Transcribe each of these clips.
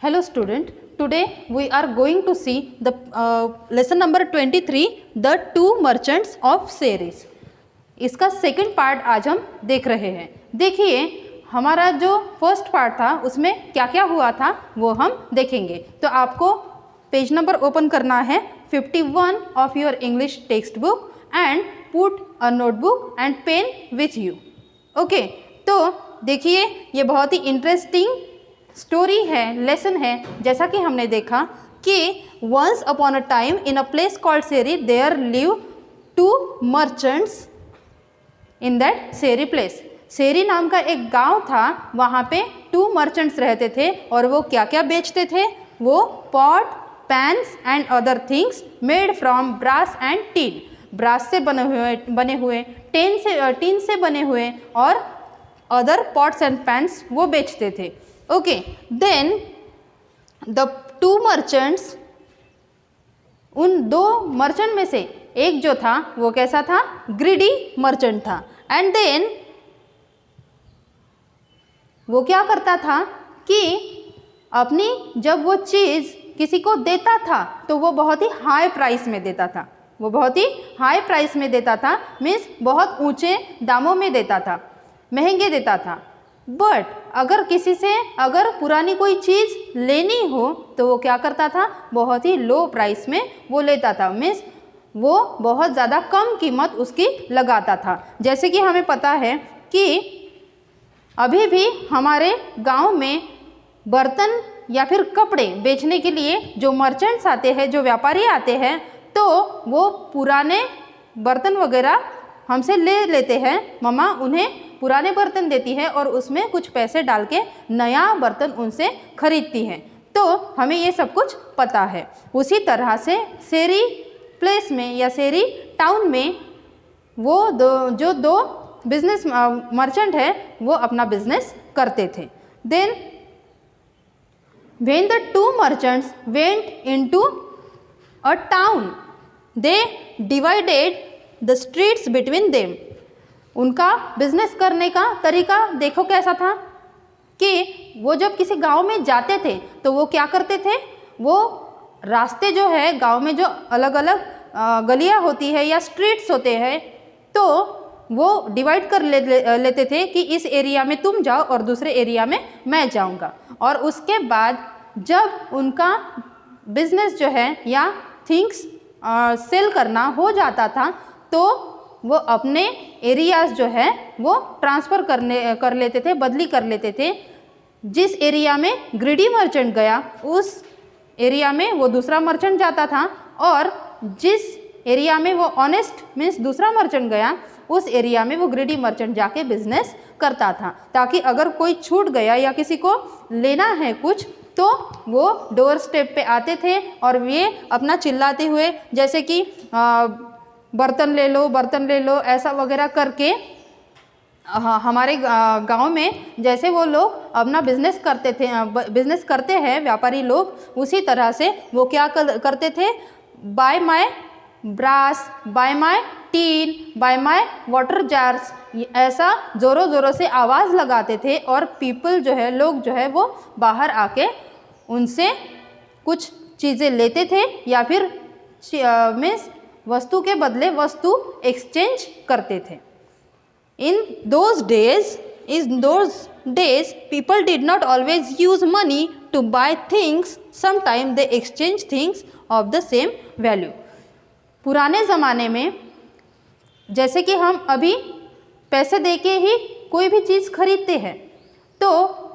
Hello student, today we are going to see the lesson number 23, the two merchants of Ceres. इसका second part आज हम देख रहे हैं। देखिए हमारा जो फर्स्ट पार्ट था उसमें क्या क्या हुआ था वो हम देखेंगे। तो आपको पेज नंबर ओपन करना है 51 of your English textbook and put a notebook and pen with you. Okay, तो देखिए ये बहुत ही इंटरेस्टिंग स्टोरी है, लेसन है। जैसा कि हमने देखा कि once upon a time in a place called Seri there live two merchants in that Seri place. Seri नाम का एक गांव था, वहाँ पे टू मर्चेंट्स रहते थे और वो क्या क्या बेचते थे? वो pot, pans and other things made from brass and tin. Brass से बने हुए टीन से बने हुए और अदर पॉट्स एंड पैन्स वो बेचते थे। Okay, then the two merchants, उन दो मर्चेंट में से एक जो था वो कैसा था? ग्रीडी मर्चेंट था। एंड देन वो क्या करता था कि अपनी जब वो चीज़ किसी को देता था तो वो बहुत ही हाई प्राइस में देता था। वो बहुत ही हाई प्राइस में देता था, मीन्स बहुत ऊंचे दामों में देता था, महंगे देता था। बट अगर किसी से अगर पुरानी कोई चीज़ लेनी हो तो वो क्या करता था? बहुत ही लो प्राइस में वो लेता था, मीन्स वो बहुत ज़्यादा कम कीमत उसकी लगाता था। जैसे कि हमें पता है कि अभी भी हमारे गांव में बर्तन या फिर कपड़े बेचने के लिए जो मर्चेंट्स आते हैं, जो व्यापारी आते हैं, तो वो पुराने बर्तन वगैरह हमसे ले लेते हैं। मम्मा उन्हें पुराने बर्तन देती है और उसमें कुछ पैसे डाल के नया बर्तन उनसे खरीदती हैं। तो हमें ये सब कुछ पता है। उसी तरह से सेरी प्लेस में या सेरी टाउन में वो जो दो बिजनेस मर्चेंट है वो अपना बिजनेस करते थे। Then when the two merchants went into a town they divided the streets between them. उनका बिजनेस करने का तरीका देखो कैसा था कि वो जब किसी गांव में जाते थे तो वो क्या करते थे? वो रास्ते जो है गांव में जो अलग अलग गलियां होती है या स्ट्रीट्स होते हैं, तो वो डिवाइड कर लेते थे कि इस एरिया में तुम जाओ और दूसरे एरिया में मैं जाऊंगा। और उसके बाद जब उनका बिजनेस जो है या थिंग्स सेल करना हो जाता था तो वो अपने एरियाज जो है वो ट्रांसफ़र कर लेते थे, बदली कर लेते थे। जिस एरिया में ग्रीडी मर्चेंट गया उस एरिया में वो दूसरा मर्चेंट जाता था, और जिस एरिया में वो ऑनेस्ट मीन्स दूसरा मर्चेंट गया उस एरिया में वो ग्रीडी मर्चेंट जाके बिजनेस करता था, ताकि अगर कोई छूट गया या किसी को लेना है कुछ तो वो डोर स्टेप पे आते थे और ये अपना चिल्लाते हुए, जैसे कि बर्तन ले लो ऐसा वगैरह करके हमारे गांव में जैसे वो लोग अपना बिजनेस करते हैं व्यापारी लोग, उसी तरह से वो क्या करते थे? Buy my brass, buy my tin, buy my water jars, ऐसा ज़ोरों ज़ोरों से आवाज़ लगाते थे और पीपल जो है, लोग जो है वो बाहर आके उनसे कुछ चीज़ें लेते थे या फिर मीन्स वस्तु के बदले वस्तु एक्सचेंज करते थे। In those days, people did not always use money to buy things. Sometimes they exchange things of the same value. पुराने ज़माने में जैसे कि हम अभी पैसे देके ही कोई भी चीज़ खरीदते हैं, तो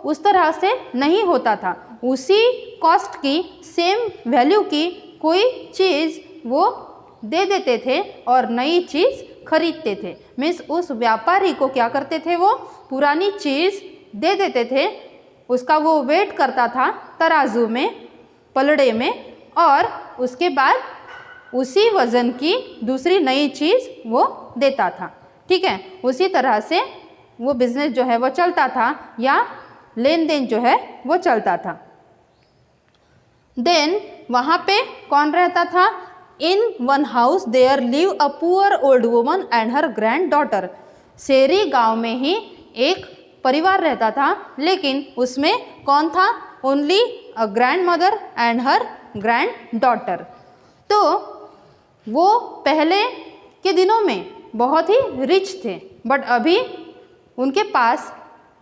उस तरह से नहीं होता था। उसी कॉस्ट की, सेम वैल्यू की कोई चीज़ वो दे देते थे और नई चीज़ खरीदते थे। मीन्स उस व्यापारी को क्या करते थे? वो पुरानी चीज़ दे देते थे, उसका वो वेट करता था तराजू में, पलड़े में, और उसके बाद उसी वज़न की दूसरी नई चीज़ वो देता था। ठीक है, उसी तरह से वो बिज़नेस जो है वो चलता था या लेन देन जो है वो चलता था। देन वहाँ पे कौन रहता था? In one house there live a poor old woman and her granddaughter. सेरी गांव में ही एक परिवार रहता था, लेकिन उसमें कौन था? Only a grand mother and her grand daughter. तो वो पहले के दिनों में बहुत ही रिच थे, बट अभी उनके पास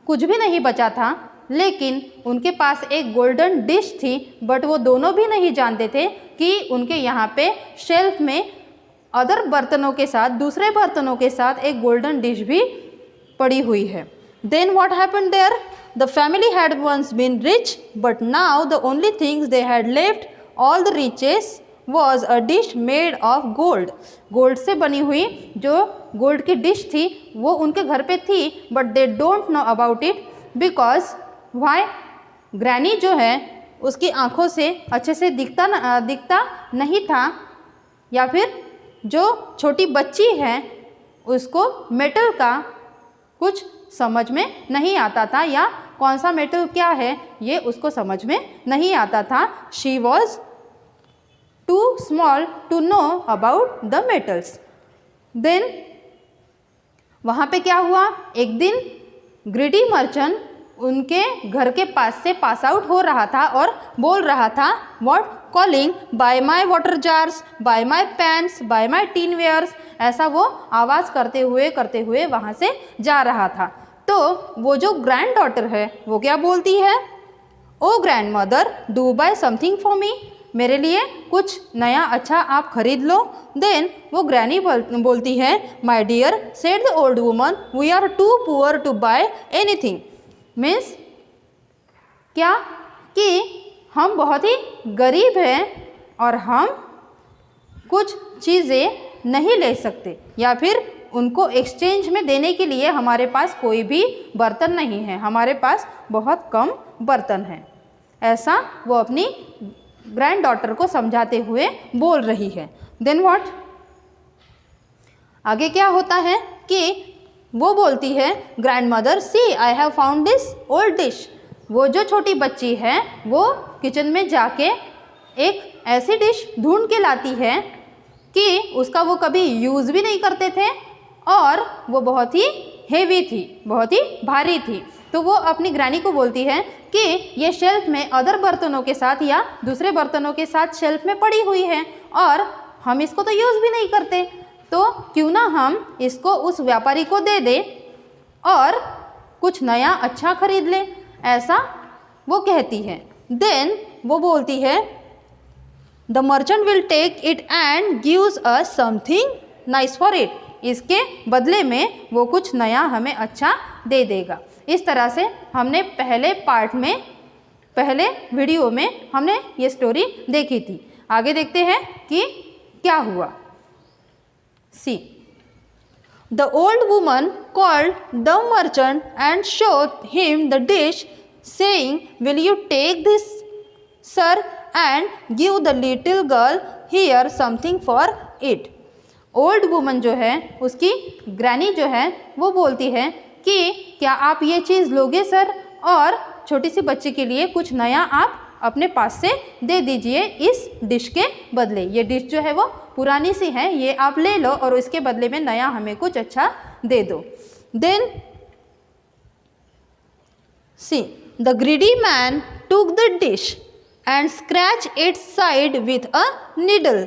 कुछ भी नहीं बचा था, लेकिन उनके पास एक गोल्डन डिश थी, बट वो दोनों भी नहीं जानते थे कि उनके यहाँ पे शेल्फ में अदर बर्तनों के साथ, दूसरे बर्तनों के साथ एक गोल्डन डिश भी पड़ी हुई है। Then what happened there? The family had once been rich, but now the only things they had left all the riches was a dish made of gold. Gold से बनी हुई जो गोल्ड की dish थी वो उनके घर पे थी, but they don't know about it because why? Granny जो है उसकी आंखों से अच्छे से दिखता नहीं था, या फिर जो छोटी बच्ची है उसको मेटल का कुछ समझ में नहीं आता था, या कौन सा मेटल क्या है ये उसको समझ में नहीं आता था। She was too small to know about the metals. Then वहाँ पे क्या हुआ? एक दिन ग्रीडी मर्चेंट उनके घर के पास से पास आउट हो रहा था और बोल रहा था what? Calling buy my water jars, buy my pans, buy my tinwares. ऐसा वो आवाज़ करते हुए वहाँ से जा रहा था। तो वो जो ग्रैंड डॉटर है वो क्या बोलती है? Oh grandmother, do buy something for me. मेरे लिए कुछ नया अच्छा आप खरीद लो। देन वो ग्रैनी बोलती है my dear, said the old woman, we are too poor to buy anything. Means क्या? कि हम बहुत ही गरीब हैं और हम कुछ चीज़ें नहीं ले सकते, या फिर उनको एक्सचेंज में देने के लिए हमारे पास कोई भी बर्तन नहीं है, हमारे पास बहुत कम बर्तन हैं। ऐसा वो अपनी ग्रैंड डॉटर को समझाते हुए बोल रही है। Then what? आगे क्या होता है कि वो बोलती है grandmother, see I have found this old dish. वो जो छोटी बच्ची है वो किचन में जाके एक ऐसी डिश ढूंढ के लाती है कि उसका वो कभी यूज़ भी नहीं करते थे और वो बहुत ही हेवी थी, बहुत ही भारी थी। तो वो अपनी ग्रैनी को बोलती है कि ये शेल्फ में अदर बर्तनों के साथ या दूसरे बर्तनों के साथ शेल्फ में पड़ी हुई है और हम इसको तो यूज़ भी नहीं करते, तो क्यों ना हम इसको उस व्यापारी को दे दें और कुछ नया अच्छा खरीद लें। ऐसा वो कहती है। देन वो बोलती है the merchant will take it and gives us something nice for it. इसके बदले में वो कुछ नया हमें अच्छा दे देगा। इस तरह से हमने पहले वीडियो में हमने ये स्टोरी देखी थी। आगे देखते हैं कि क्या हुआ। See the old woman called the merchant and showed him the dish saying will you take this sir and give the little girl here something for it. Old woman जो है उसकी ग्रैनी जो है वो बोलती है कि क्या आप ये चीज़ लोगे सर, और छोटी सी बच्ची के लिए कुछ नया आप अपने पास से दे दीजिए इस डिश के बदले। ये डिश जो है वो पुरानी सी है, ये आप ले लो और इसके बदले में नया हमें कुछ अच्छा दे दो। Then see the greedy man took the dish and scratch its side with a needle.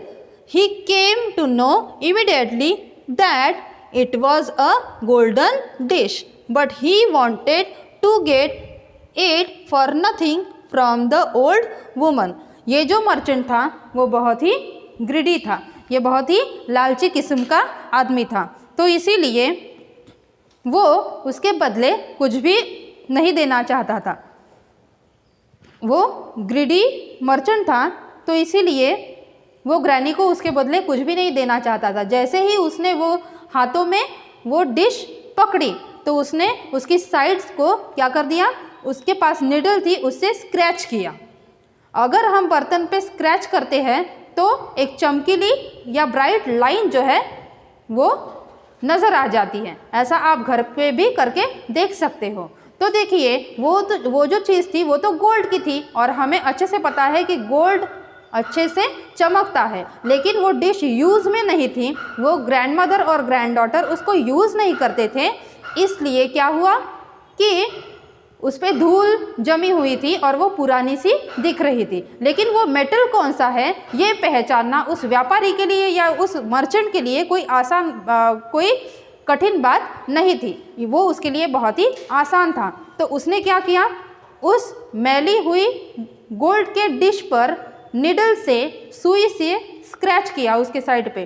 He came to know immediately that it was a golden dish, but he wanted to get it for nothing from the old woman. ये जो merchant था वो बहुत ही greedy था, ये बहुत ही लालची किस्म का आदमी था, तो इसीलिए वो उसके बदले कुछ भी नहीं देना चाहता था। वो ग्रीडी मर्चेंट था तो इसीलिए वो ग्रैनी को उसके बदले कुछ भी नहीं देना चाहता था। जैसे ही उसने वो हाथों में वो डिश पकड़ी तो उसने उसकी साइड्स को क्या कर दिया, उसके पास निडल थी उससे स्क्रैच किया। अगर हम बर्तन पे स्क्रैच करते हैं तो एक चमकीली या ब्राइट लाइन जो है वो नज़र आ जाती है। ऐसा आप घर पे भी करके देख सकते हो। तो देखिए वो जो चीज़ थी वो तो गोल्ड की थी और हमें अच्छे से पता है कि गोल्ड अच्छे से चमकता है, लेकिन वो डिश यूज़ में नहीं थी। वो ग्रैंड मदर और ग्रैंड डॉटर उसको यूज़ नहीं करते थे, इसलिए क्या हुआ कि उस पर धूल जमी हुई थी और वो पुरानी सी दिख रही थी, लेकिन वो मेटल कौन सा है ये पहचानना उस व्यापारी के लिए या उस मर्चेंट के लिए कोई आसान कोई कठिन बात नहीं थी, वो उसके लिए बहुत ही आसान था। तो उसने क्या किया, उस मैली हुई गोल्ड के डिश पर निडल से, सुई से स्क्रैच किया उसके साइड पे।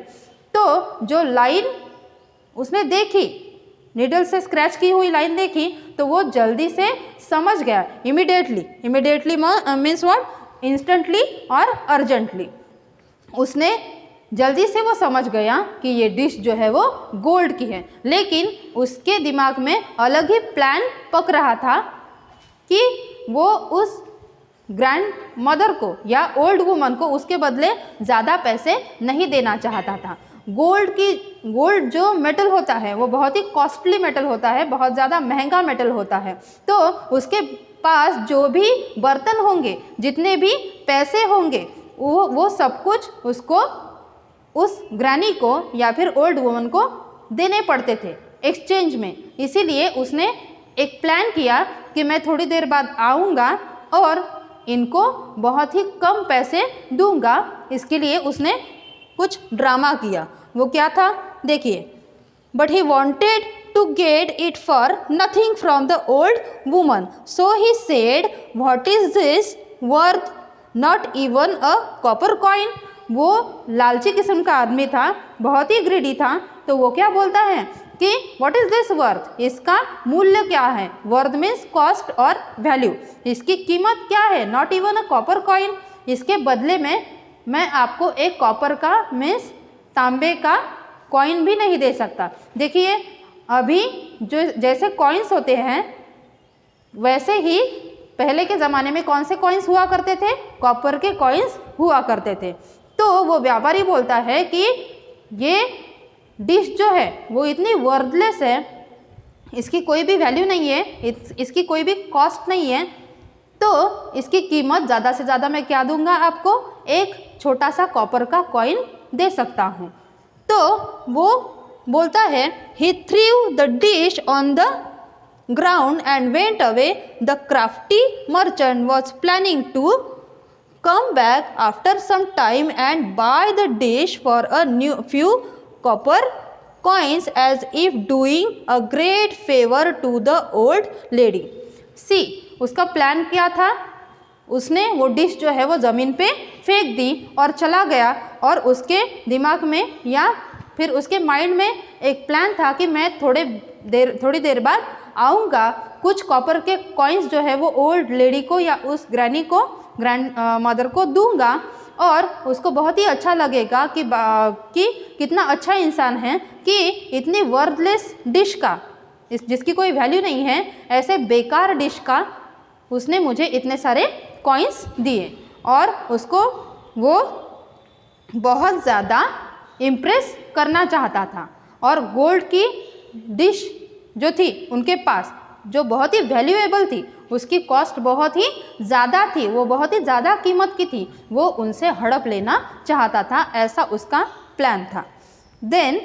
तो जो लाइन उसने देखी, निडल से स्क्रैच की हुई लाइन देखी, तो वो जल्दी से समझ गया, इमिडिएटली मीन्स व्हाट, इंस्टेंटली और अर्जेंटली। उसने जल्दी से वो समझ गया कि ये डिश जो है वो गोल्ड की है, लेकिन उसके दिमाग में अलग ही प्लान पक रहा था कि वो उस ग्रैंड मदर को या ओल्ड वुमन को उसके बदले ज़्यादा पैसे नहीं देना चाहता था। गोल्ड जो मेटल होता है वो बहुत ही कॉस्टली मेटल होता है, बहुत ज़्यादा महंगा मेटल होता है। तो उसके पास जो भी बर्तन होंगे, जितने भी पैसे होंगे, वो सब कुछ उसको, उस ग्रैनी को या फिर ओल्ड वुमन को देने पड़ते थे एक्सचेंज में। इसीलिए उसने एक प्लान किया कि मैं थोड़ी देर बाद आऊँगा और इनको बहुत ही कम पैसे दूंगा। इसके लिए उसने कुछ ड्रामा किया। वो क्या था देखिए, but he wanted to get it for nothing from the old woman, so he said what is this worth, not even a copper coin. वो लालची किस्म का आदमी था, बहुत ही ग्रीडी था। तो वो क्या बोलता है कि व्हाट इज दिस वर्थ, इसका मूल्य क्या है, वर्थ मीन्स कॉस्ट और वैल्यू, इसकी कीमत क्या है, not even a copper coin, इसके बदले में मैं आपको एक कॉपर का मीन्स तांबे का कॉइन भी नहीं दे सकता। देखिए अभी जो जैसे कॉइन्स होते हैं वैसे ही पहले के ज़माने में कौन से कॉइन्स हुआ करते थे, कॉपर के कॉइन्स हुआ करते थे। तो वो व्यापारी बोलता है कि ये डिश जो है वो इतनी वर्थलेस है, इसकी कोई भी वैल्यू नहीं है, इसकी कोई भी कॉस्ट नहीं है, तो इसकी कीमत ज़्यादा से ज़्यादा मैं क्या दूंगा आपको, एक छोटा सा कॉपर का कॉइन दे सकता हूँ। तो वो बोलता है he threw the dish on the ground and went away, the crafty merchant was planning to come back after some time and buy the dish for a few copper coins as if doing a great favor to the old lady. See, उसका plan क्या था, उसने वो dish जो है वो ज़मीन पे फेंक दी और चला गया, और उसके दिमाग में या फिर उसके माइंड में एक प्लान था कि मैं थोड़ी देर बाद आऊँगा, कुछ कॉपर के कॉइन्स जो है वो ओल्ड लेडी को या उस ग्रैनी को, ग्रैंड मदर को दूंगा, और उसको बहुत ही अच्छा लगेगा कि कितना अच्छा इंसान है कि इतनी वर्थलेस डिश का, जिसकी कोई वैल्यू नहीं है, ऐसे बेकार डिश का उसने मुझे इतने सारे कॉइन्स दिए। और उसको वो बहुत ज़्यादा इम्प्रेस करना चाहता था। और गोल्ड की डिश जो थी उनके पास, जो बहुत ही वैल्यूएबल थी, उसकी कॉस्ट बहुत ही ज़्यादा थी, वो बहुत ही ज़्यादा कीमत की थी, वो उनसे हड़प लेना चाहता था, ऐसा उसका प्लान था। देन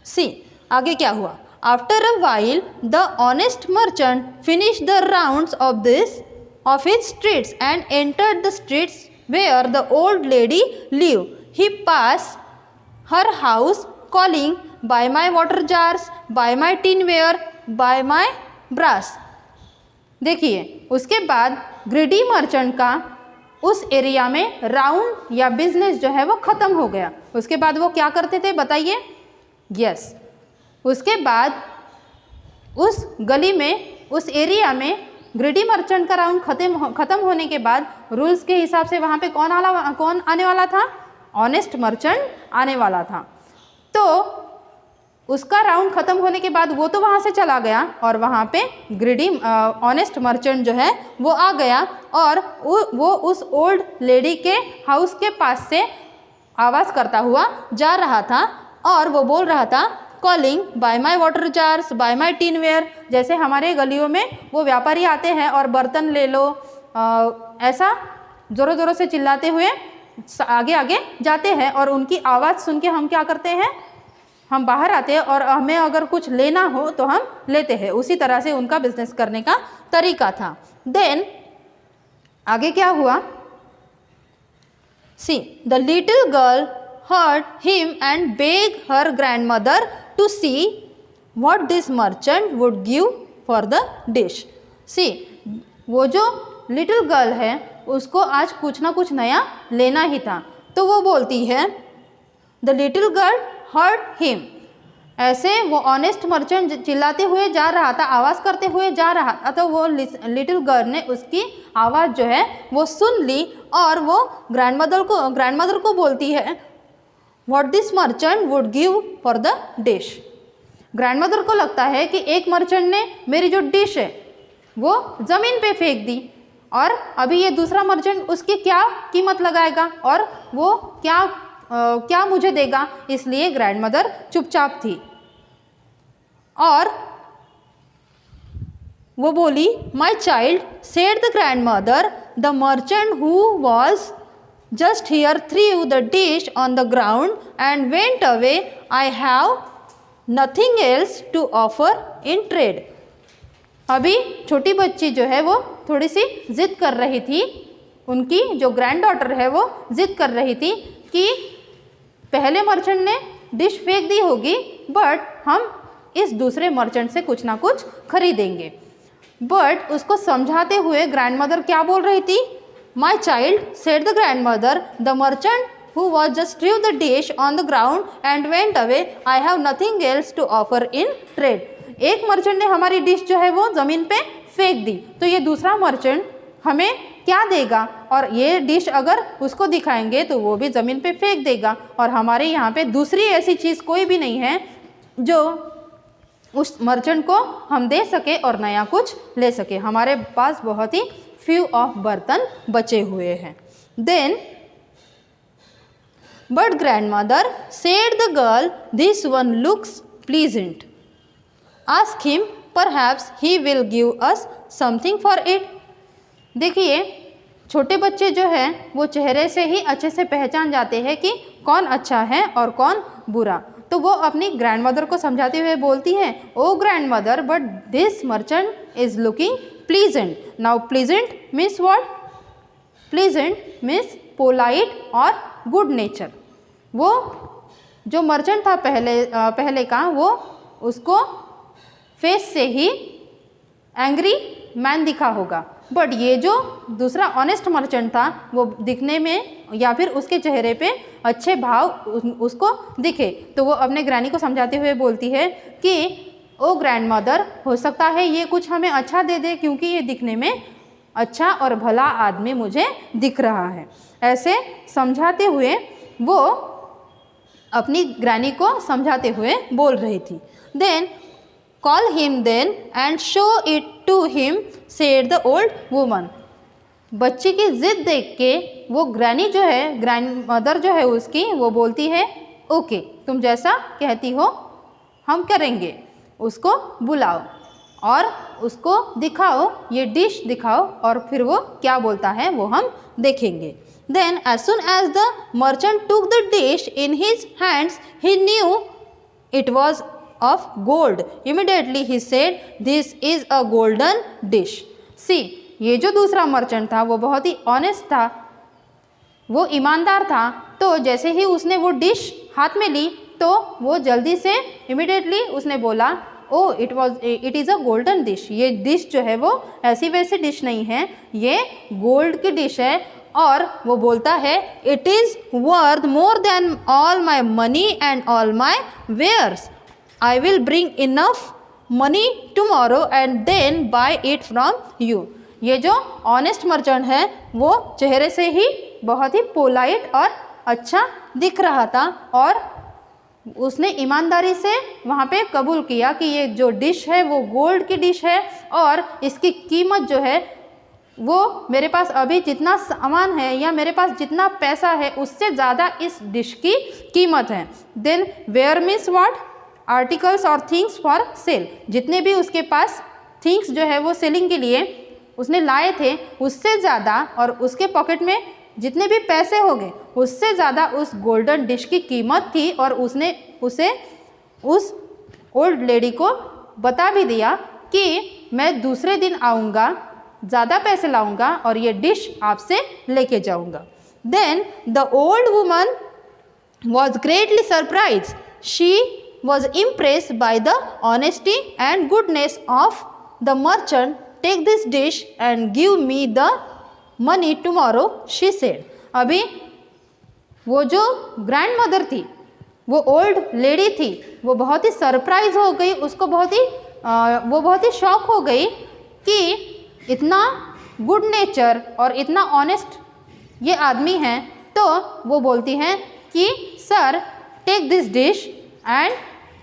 सी आगे क्या हुआ, after a while the honest merchant finish the rounds of his streets and entered the streets where the old lady live. He pass her house calling bye my water jars, bye my tinware, buy my brass. देखिए उसके बाद greedy merchant का उस area में round या business जो है वो ख़त्म हो गया। उसके बाद वो क्या करते थे बताइए, यस, उसके बाद उस गली में, उस एरिया में ग्रीडी मर्चेंट का राउंड ख़त्म होने के बाद रूल्स के हिसाब से वहाँ पे कौन आने वाला था, ऑनेस्ट मर्चेंट आने वाला था। तो उसका राउंड ख़त्म होने के बाद वो तो वहाँ से चला गया, और वहाँ पे ग्रीडी ऑनेस्ट मर्चेंट जो है वो आ गया, और वो उस ओल्ड लेडी के हाउस के पास से आवाज़ करता हुआ जा रहा था, और वो बोल रहा था calling bye my water jars, bye my tinware. जैसे हमारे गलियों में वो व्यापारी आते हैं और बर्तन ले लो, ऐसा ज़ोरों ज़ोरों से चिल्लाते हुए आगे आगे जाते हैं, और उनकी आवाज़ सुन के हम क्या करते हैं, हम बाहर आते हैं और हमें अगर कुछ लेना हो तो हम लेते हैं। उसी तरह से उनका बिजनेस करने का तरीका था। देन आगे क्या हुआ? See the little girl heard him and begged her grandmother to see what this merchant would give for the dish. See, वो जो लिटिल गर्ल है उसको आज कुछ ना कुछ नया लेना ही था, तो वो बोलती है the little girl heard him, ऐसे वो ऑनेस्ट मर्चेंट चिल्लाते हुए जा रहा था, आवाज़ करते हुए जा रहा था, तो वो लिटिल गर्ल ने उसकी आवाज़ जो है वो सुन ली और वो ग्रैंडमदर को बोलती है what this merchant would give for the dish. Grandmother को लगता है कि एक मर्चेंट ने मेरी जो डिश है वो ज़मीन पे फेंक दी और अभी ये दूसरा मर्चेंट उसकी क्या कीमत लगाएगा और वो क्या मुझे देगा, इसलिए ग्रैंडमदर चुपचाप थी और वो बोली my child said the grandmother the merchant who was just here threw the dish on the ground and went away. I have nothing else to offer in trade. अभी छोटी बच्ची जो है वो थोड़ी सी ज़िद कर रही थी, उनकी जो ग्रैंड डॉटर है वो ज़िद कर रही थी कि पहले मर्चेंट ने डिश फेंक दी होगी बट हम इस दूसरे मर्चेंट से कुछ ना कुछ खरीदेंगे। बट उसको समझाते हुए ग्रैंडमदर क्या बोल रही थी? My child, said the grandmother, the merchant who was just threw the dish on the ground and went away. I have nothing else to offer in trade. एक मर्चेंट ने हमारी डिश जो है वो ज़मीन पे फेंक दी, तो ये दूसरा मर्चेंट हमें क्या देगा और ये डिश अगर उसको दिखाएंगे तो वो भी ज़मीन पे फेंक देगा और हमारे यहाँ पे दूसरी ऐसी चीज़ कोई भी नहीं है जो उस मर्चेंट को हम दे सके और नया कुछ ले सके। हमारे पास बहुत ही फ्यू ऑफ बर्तन बचे हुए हैं। Then but grandmother said the girl this one looks pleasant, ask him perhaps he will give us something for it. देखिए छोटे बच्चे जो हैं वो चेहरे से ही अच्छे से पहचान जाते हैं कि कौन अच्छा है और कौन बुरा, तो वो अपनी ग्रैंडमदर को समझाते हुए बोलती हैं oh grandmother but this merchant is looking pleasant. Now pleasant means what? Pleasant means polite और गुड नेचर। वो जो मर्चेंट था पहले का वो उसको फेस से ही एंग्री मैन दिखा होगा, बट ये जो दूसरा ऑनेस्ट मर्चेंट था वो दिखने में या फिर उसके चेहरे पे अच्छे भाव उसको दिखे, तो वो अपने ग्रैनी को समझाते हुए बोलती है कि ओ ग्रैंडमदर, हो सकता है ये कुछ हमें अच्छा दे दे क्योंकि ये दिखने में अच्छा और भला आदमी मुझे दिख रहा है। ऐसे समझाते हुए वो अपनी ग्रैनी को समझाते हुए बोल रही थी। Then call him then and show it to him said the old woman. बच्ची की ज़िद देख के वो ग्रैनी जो है, ग्रैंडमदर जो है उसकी, वो बोलती है ओके तुम जैसा कहती हो हम करेंगे, उसको बुलाओ और उसको दिखाओ, ये डिश दिखाओ और फिर वो क्या बोलता है वो हम देखेंगे। Then as soon as the merchant took the dish in his hands he knew it was of gold. Immediately he said this is a golden dish. See, ये जो दूसरा मर्चेंट था वो बहुत ही ऑनेस्ट था, वो ईमानदार था, तो जैसे ही उसने वो डिश हाथ में ली तो वो जल्दी से इमीडिएटली उसने बोला oh it is a golden dish. ये डिश जो है वो ऐसी वैसी डिश नहीं है, ये गोल्ड की डिश है। और वो बोलता है it is worth more than all my money and all my wares. I will bring enough money tomorrow and then buy it from you. ये जो ऑनेस्ट मर्चेंट है वो चेहरे से ही बहुत ही पोलाइट और अच्छा दिख रहा था और उसने ईमानदारी से वहाँ पे कबूल किया कि ये जो डिश है वो गोल्ड की डिश है और इसकी कीमत जो है वो मेरे पास अभी जितना सामान है या मेरे पास जितना पैसा है उससे ज़्यादा इस डिश की कीमत है। Then ware means what? Articles और थिंग्स फॉर सेल। जितने भी उसके पास थिंग्स जो है वो सेलिंग के लिए उसने लाए थे उससे ज़्यादा और उसके पॉकेट में जितने भी पैसे हो गए उससे ज़्यादा उस गोल्डन डिश की कीमत थी और उसने उसे उस ओल्ड लेडी को बता भी दिया कि मैं दूसरे दिन आऊँगा, ज़्यादा पैसे लाऊंगा और ये डिश आपसे लेके जाऊंगा। Then the old woman was greatly surprise. She was impressed by the honesty and goodness of the merchant. Take this dish and give me the money tomorrow, she said. अभी वो जो ग्रैंड मदर थी, वो old lady थी, वो बहुत ही surprise हो गई, उसको वो बहुत ही शॉक हो गई कि इतना गुड नेचर और इतना ऑनेस्ट ये आदमी है। तो वो बोलती हैं कि sir take this dish and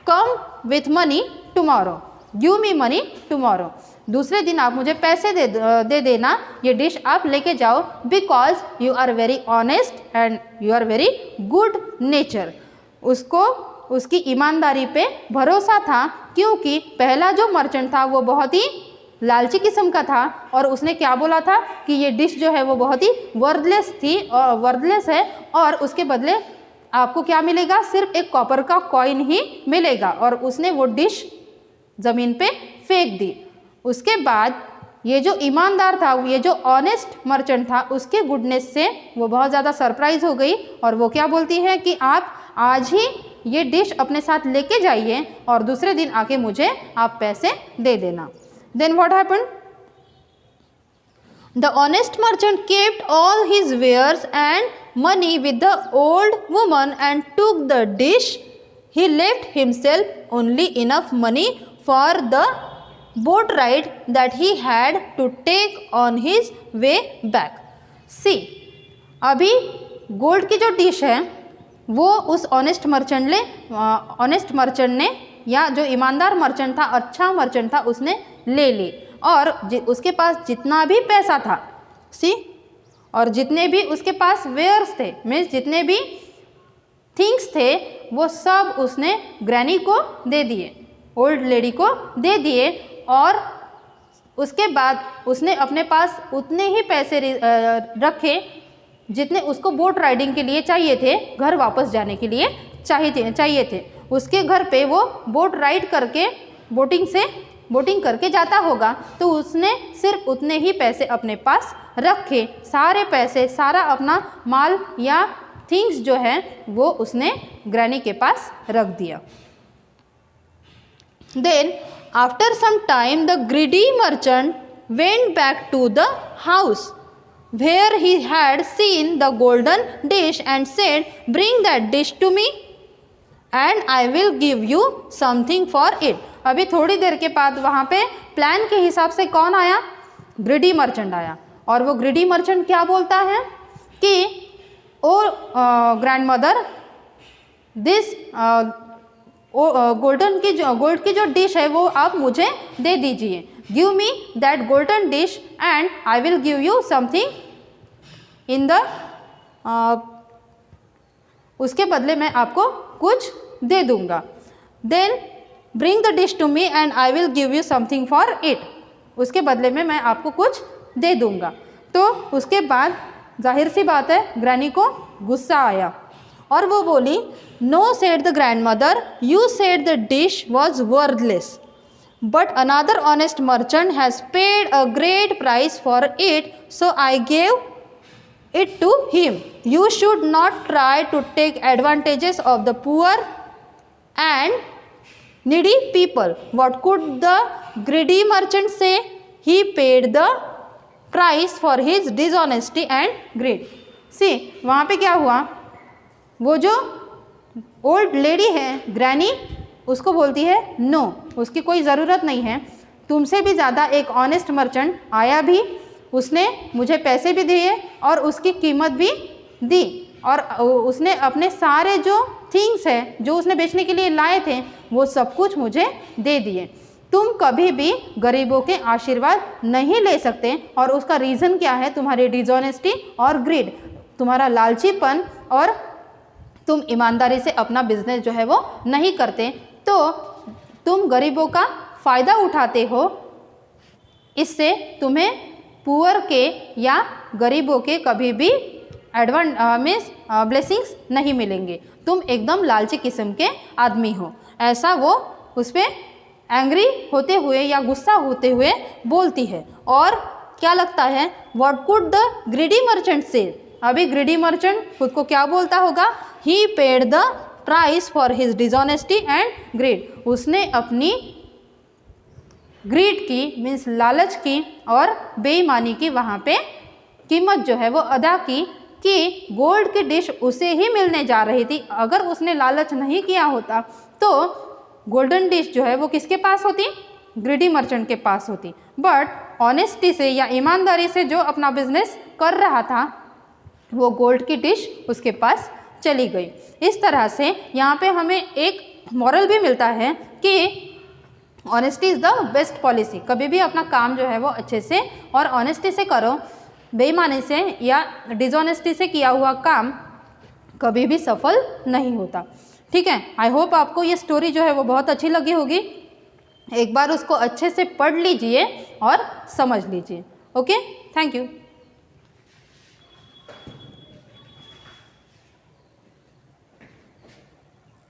come with money tomorrow, give me money tomorrow. दूसरे दिन आप मुझे पैसे दे देना, ये डिश आप लेके जाओ, because you are very honest and you are very good nature. उसको उसकी ईमानदारी पे भरोसा था, क्योंकि पहला जो मर्चेंट था वो बहुत ही लालची किस्म का था और उसने क्या बोला था कि ये डिश जो है वो बहुत ही वर्थलेस थी और वर्थलेस है, और उसके बदले आपको क्या मिलेगा, सिर्फ एक कॉपर का कॉइन ही मिलेगा। और उसने वो डिश ज़मीन पे फेंक दी। उसके बाद ये जो ईमानदार था, ये जो ऑनेस्ट मर्चेंट था, उसके गुडनेस से वो बहुत ज़्यादा सरप्राइज हो गई और वो क्या बोलती है कि आप आज ही ये डिश अपने साथ लेके जाइए और दूसरे दिन आके मुझे आप पैसे दे देना। Then what happened? The honest merchant kept all his wares and money with the old woman and took the dish. He left himself only enough money for the boat ride that he had to take on his way back. See, अभी gold की जो dish है वो उस honest merchant ने या जो ईमानदार मर्चेंट था, अच्छा मर्चेंट था, उसने ले ली और उसके पास जितना भी पैसा था, सी, और जितने भी उसके पास वेयर्स थे, मीन्स जितने भी थिंग्स थे, वो सब उसने ग्रैनी को दे दिए, ओल्ड लेडी को दे दिए। और उसके बाद उसने अपने पास उतने ही पैसे रखे जितने उसको बोट राइडिंग के लिए चाहिए थे, घर वापस जाने के लिए चाहिए थे। उसके घर पे वो बोट राइड करके बोटिंग करके जाता होगा, तो उसने सिर्फ उतने ही पैसे अपने पास रखे। सारे पैसे, सारा अपना माल या थिंग्स जो है वो उसने ग्रैनी के पास रख दिया। Then after some time the greedy merchant went back to the house where he had seen the golden dish and said, bring that dish to me and I will give you something for it. अभी थोड़ी देर के बाद वहाँ पे plan के हिसाब से कौन आया, ग्रीडी मर्चेंट आया। और वो ग्रीडी मर्चेंट क्या बोलता है कि oh grandmother, this gold की जो डिश है वो आप मुझे दे दीजिए, give me that golden dish and I will give you something in the, उसके बदले मैं आपको कुछ दे दूंगा। Then bring the dish to me and I will give you something for it, उसके बदले में मैं आपको कुछ दे दूंगा। तो उसके बाद जाहिर सी बात है ग्रैनी को गुस्सा आया और वो बोली, no said the grandmother, you said the dish was worthless, but another honest merchant has paid a great price for it, so I gave it to him. You should not try to take advantages of the poor and needy people. What could the greedy merchant say? He paid the price for his dishonesty and greed. See, वहाँ पे क्या हुआ, वो जो old lady है granny, उसको बोलती है नो, उसकी कोई ज़रूरत नहीं है, तुमसे भी ज़्यादा एक ऑनेस्ट मर्चेंट आया भी, उसने मुझे पैसे भी दिए और उसकी कीमत भी दी, और उसने अपने सारे जो थिंग्स है जो उसने बेचने के लिए लाए थे वो सब कुछ मुझे दे दिए। तुम कभी भी गरीबों के आशीर्वाद नहीं ले सकते, और उसका रीज़न क्या है, तुम्हारी डिसऑनेस्टी और ग्रीड, तुम्हारा लालचीपन, और तुम ईमानदारी से अपना बिजनेस जो है वो नहीं करते, तो तुम गरीबों का फ़ायदा उठाते हो, इससे तुम्हें पुअर के या गरीबों के कभी भी ब्लेसिंग्स नहीं मिलेंगे, तुम एकदम लालची किस्म के आदमी हो। ऐसा वो उस पर एंग्री होते हुए या गुस्सा होते हुए बोलती है। और क्या लगता है, what could the greedy merchant say? अभी ग्रीडी मर्चेंट खुद को क्या बोलता होगा? He paid the price for his dishonesty and greed. उसने अपनी ग्रीड की मीन्स लालच की और बेईमानी की वहाँ पे कीमत जो है वो अदा की कि गोल्ड की डिश उसे ही मिलने जा रही थी। अगर उसने लालच नहीं किया होता तो गोल्डन डिश जो है वो किसके पास होती? ग्रीडी मर्चेंट के पास होती। बट ऑनेस्टी से या ईमानदारी से जो अपना बिजनेस कर रहा था वो गोल्ड की डिश उसके पास चली गई। इस तरह से यहाँ पे हमें एक मॉरल भी मिलता है कि honesty is the best policy. कभी भी अपना काम जो है वो अच्छे से और ऑनेस्टी से करो। बेईमानी से या डिसऑनेस्टी से किया हुआ काम कभी भी सफल नहीं होता। ठीक है, आई होप आपको ये स्टोरी जो है वो बहुत अच्छी लगी होगी। एक बार उसको अच्छे से पढ़ लीजिए और समझ लीजिए। Okay, thank you.